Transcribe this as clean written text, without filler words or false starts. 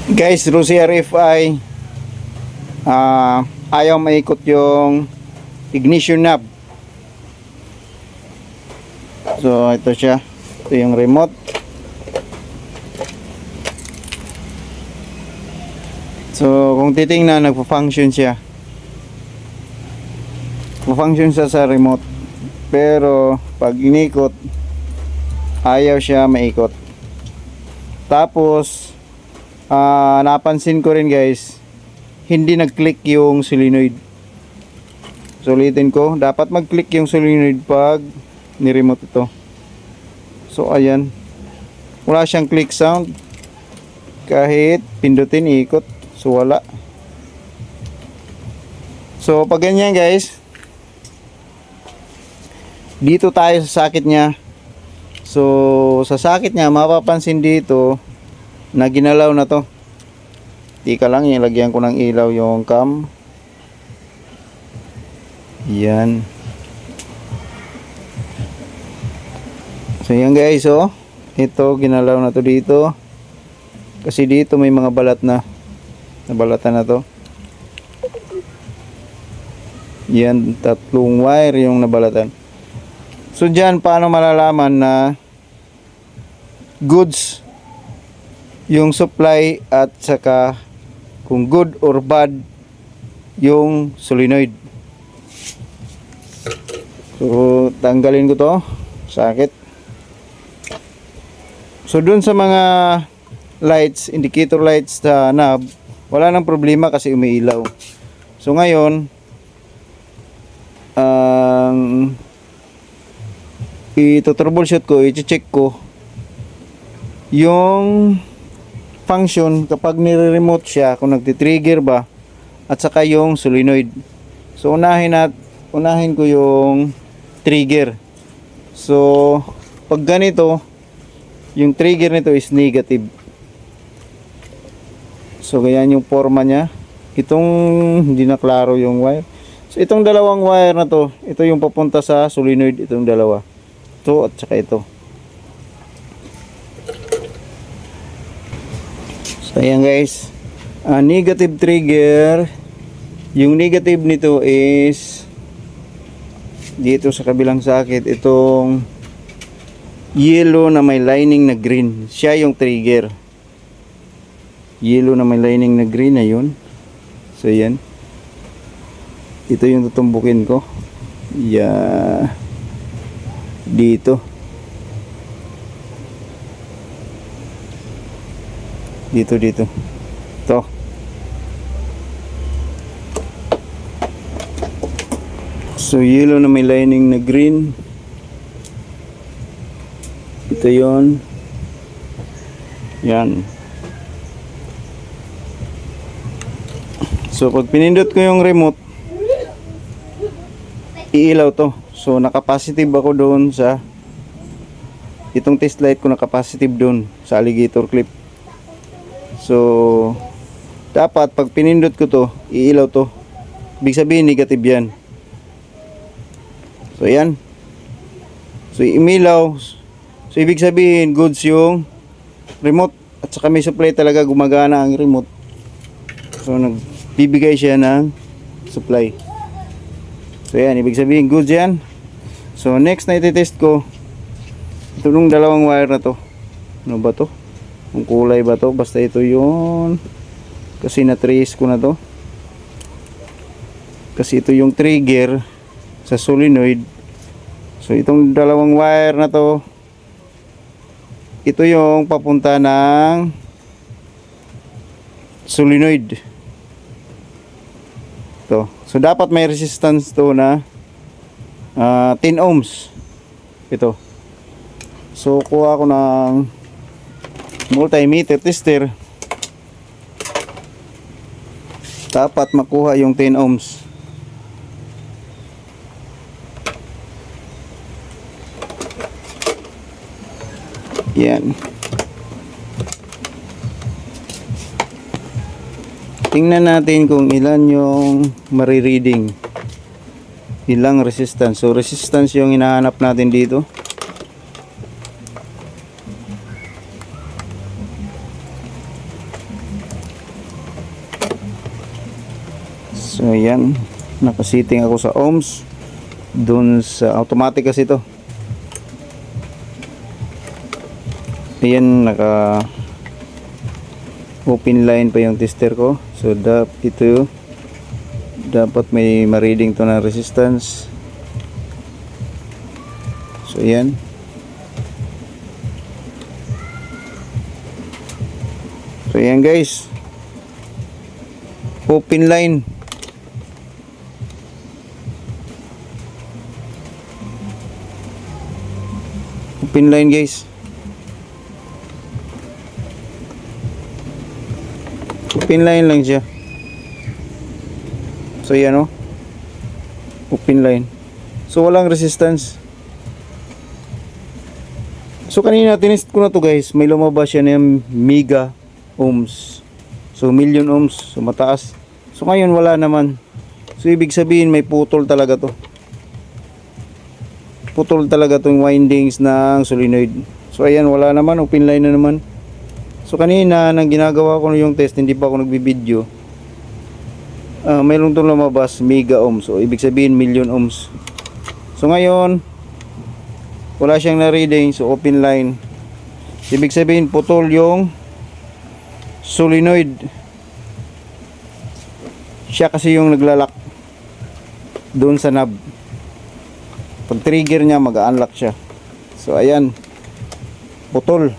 Guys, Rusi RFI, ayaw maikot yung ignition knob. So ito siya, ito yung remote. So kung titingnan, nagpo-function siya. Nagpo-function siya sa remote. Pero pag inikot, ayaw siya maikot. Tapos napansin ko rin guys, hindi nag-click yung solenoid. So ulitin ko, dapat mag-click yung solenoid pag ni-remote ito. So ayan, wala siyang click sound. Kahit pindutin, ikot. So wala. So pag ganyan guys, dito tayo sa socket nya. So sa socket nya, mapapansin dito na ginalaw na to. Tika lang, ilagyan ko ng ilaw yung cam. Yan. So yan guys, oh. Ito ginalaw na to dito. Kasi dito may mga balat na. Nabalatan na to. Yan, tatlong wire yung nabalatan. So dyan, paano malalaman na goods yung supply at saka kung good or bad yung solenoid. So tanggalin ko to, sakit. So dun sa mga lights, indicator lights sa knob, wala nang problema kasi umiilaw. So ngayon, ito-troubleshoot ko, i-check ko yung function kapag nire-remote siya, kung nagti-trigger ba, at saka yung solenoid. So unahin ko yung trigger. So pag ganito, yung trigger nito is negative. So ganyan yung forma niya. Itong hindi na klaro yung wire. So itong dalawang wire na to, ito yung papunta sa solenoid, itong dalawa. Ito at saka ito. So ayan guys, negative trigger. Yung negative nito is dito sa kabilang socket, itong yellow na may lining na green, siya yung trigger. Yellow na may lining na green na yun. So yan, ito yung tutumbukin ko. Yeah. Dito to. So yellow na may lining na green, ito yon. Yan. So pag pinindot ko yung remote, iilaw to. So naka-positive ako doon sa itong test light ko, naka-positive doon sa alligator clip. So dapat pag pinindot ko to, iilaw to. Ibig sabihin negative yan. So yan. So imilaw. So ibig sabihin goods yung remote, at saka may supply talaga, gumagana ang remote. So nagbibigay siya ng supply. So yan, ibig sabihin goods yan. So next na iti-test ko, ito nung dalawang wire na to. Ano ba to? Ang kulay ba to? Basta ito yun. Kasi na-trace ko na to. Kasi ito yung trigger sa solenoid. So itong dalawang wire na to, ito yung papunta ng solenoid. To. So dapat may resistance to na 10 ohms. Ito. So kuha ko ng multimeter tester. Dapat makuha yung 10 ohms. Yan. Tingnan natin kung ilan yung marireading. Ilang resistance. So resistance yung hinahanap natin dito. So ayan, nakasiting ako sa ohms. Doon sa automatic kasi ito. Ayan, naka open line pa yung tester ko. So ito dapat may ma-reading to na resistance. So ayan. So ayan guys, open line. Open line guys. Open line lang siya. So yan, oh. Open line. So walang resistance. So kanina tinest ko na to guys, may lumabas siya ng mega ohms. So million ohms, so mataas. So ngayon wala naman. So ibig sabihin may putol talaga to. Putol talaga tong windings ng solenoid. So ayan, wala naman, open line na naman. So kanina nang ginagawa ko yung test, hindi pa ako nagbibideo. Mayroon tong lumabas mega ohms. So ibig sabihin million ohms. So ngayon wala siyang na-reading, so open line. Ibig sabihin putol yung solenoid. Siya kasi yung naglalak doon sa knob. Pag trigger niya, mag-unlock siya. So ayan, putol.